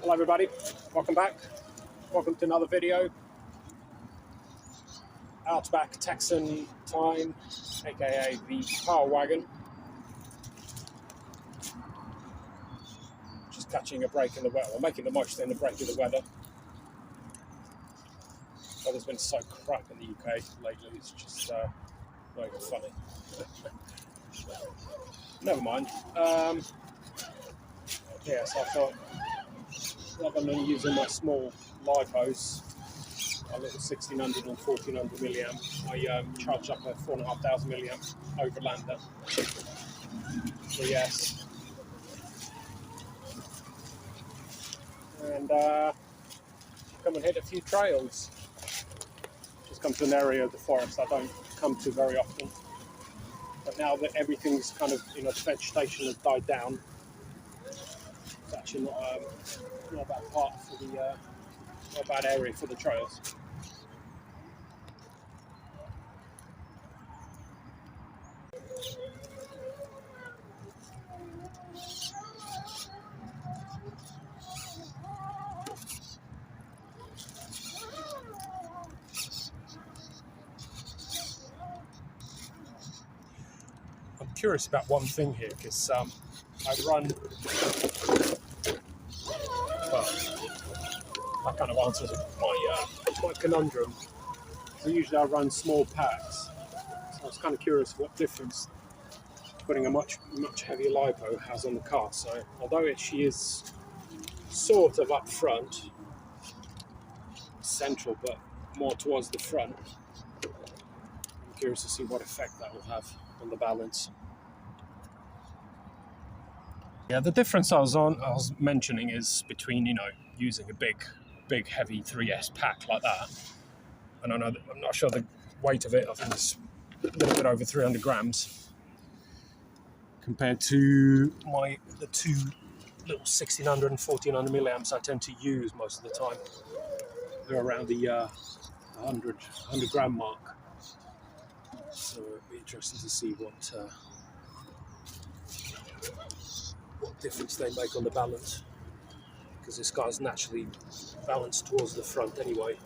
Hello everybody, welcome back. Welcome to another video. Outback Texan time, aka the power wagon. Just catching a break in the weather, or making the most in the break of the weather. Weather's been so crap in the UK lately, it's just not even funny. Never mind. Yeah, so I thought, rather than using my small lipos, a little 1600 and 1400 milliamp, I charged up a 4,500 milliamp overlander. So yes, and come and hit a few trails. Just come to an area of the forest I don't come to very often. But now that everything's kind of, the vegetation has died down, it's actually not a bad part for the, not a bad area for the trails. I'm curious about one thing here, because I run, well, that kind of answers my conundrum. So usually I run small packs, so I was kind of curious what difference putting a much heavier lipo has on the car. So although she is sort of up front, central, but more towards the front, I'm curious to see what effect that will have on the balance. Yeah, the difference I was mentioning is between, using a big heavy 3S pack like that, and I know that, I'm not sure the weight of it, I think it's a little bit over 300 grams, compared to the two little 1600 and 1400 milliamps I tend to use most of the time. They're around the 100 gram mark. So it'd be interesting to see what difference they make on the balance, because this car's naturally balanced towards the front anyway.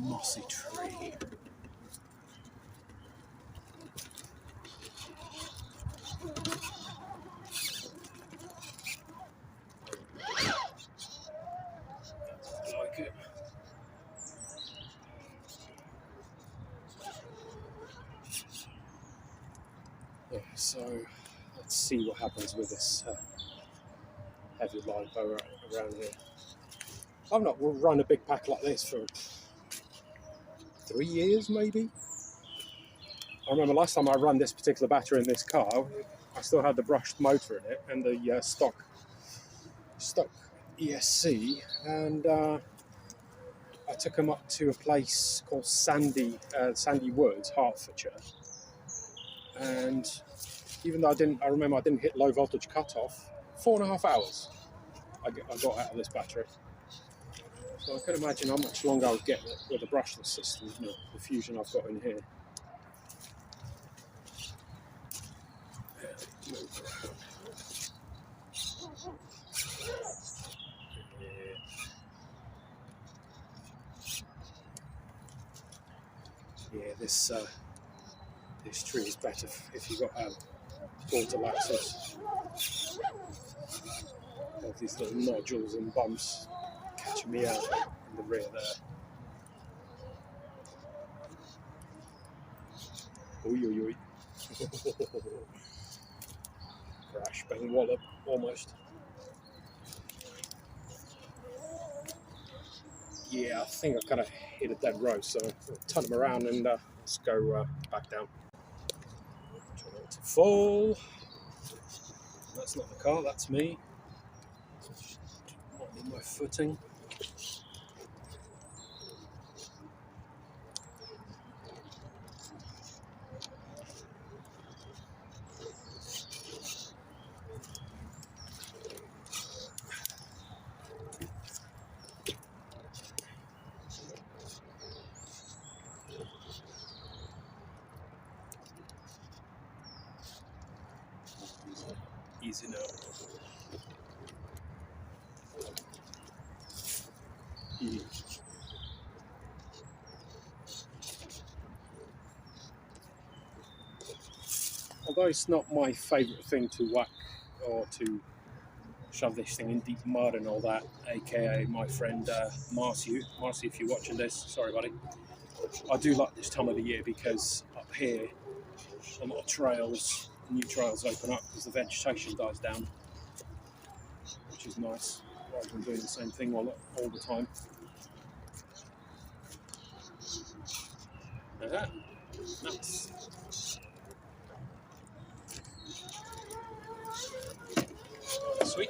Mossy tree. I like it. Yeah, so let's see what happens with this heavy lipo around here. I've not run a big pack like this for 3 years, maybe. I remember last time I ran this particular battery in this car, I still had the brushed motor in it and the stock ESC, and I took them up to a place called Sandy Woods, Hertfordshire, and even though I remember I didn't hit low voltage cutoff, 4.5 hours I got out of this battery. So I could imagine how much longer I would get with a brushless system, the fusion I've got in here. Yeah, this tree is better if you've got auto axles. All these little nodules and bumps catching me out in the rear there. Oi, oi, oi. Crash, bang, wallop, almost. Yeah, I think I kind of hit a dead road, so I'll turn them around and let's go back down. Try not to fall. That's not the car, that's me. Might need my footing. Easy now. Although it's not my favourite thing to whack or to shove this thing in deep mud and all that, aka my friend Marcy, if you're watching this, sorry buddy. I do like this time of the year because up here a lot of trails, new trails open up because the vegetation dies down, which is nice, rather than doing the same thing all the time. Nice. Sweet.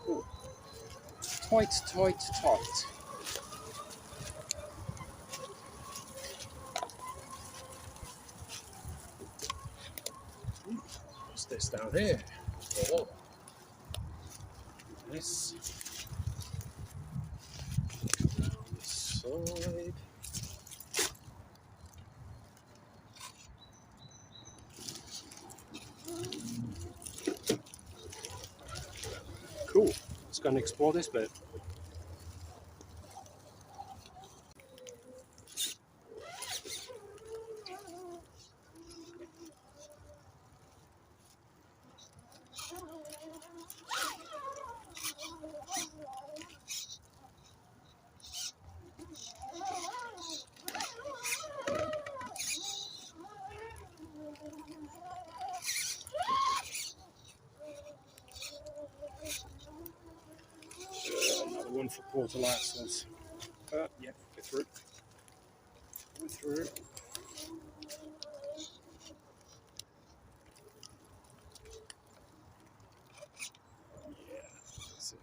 Ooh. Tight, tight, tight. What's this down here? Oh, this. Down this side. Cool. Let's go and explore this bit. Another one for quarter lights. Yeah, go through. Go through.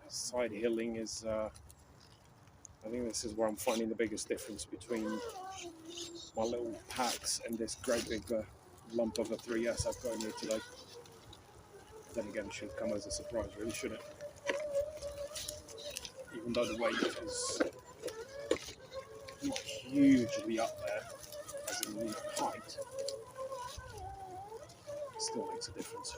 Side hilling is, I think this is where I'm finding the biggest difference between my little packs and this great big lump of a 3S I've got in here today. Then again, it should come as a surprise, really, shouldn't it? Even though the weight is not hugely up there, as in height, it still makes a difference.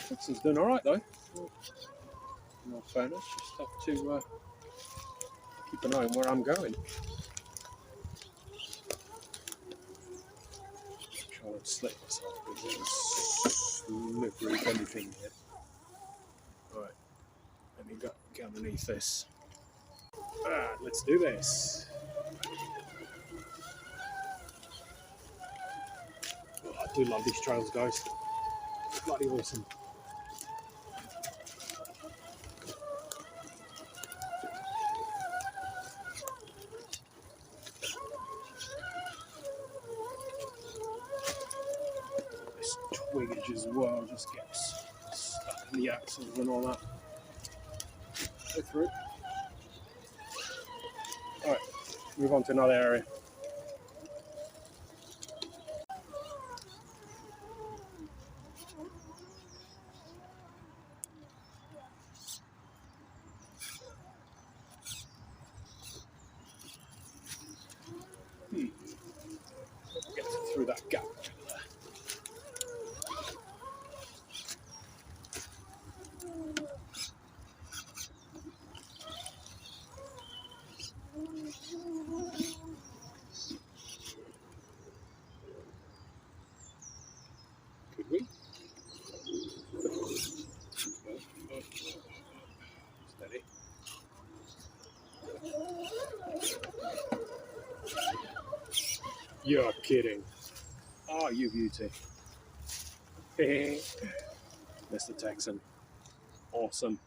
Texan's doing all right though. In all fairness, just have to keep an eye on where I'm going. Try not to slip myself because it's slippery as anything here. Right, let me get underneath this. Let's do this. Oh, I do love these trails, guys. Bloody awesome. This twiggage as well just gets stuck in the axles and all that. Go through. Alright, move on to another area. Get through that gap. You're kidding. Oh, you beauty. Mr. Texan. Awesome.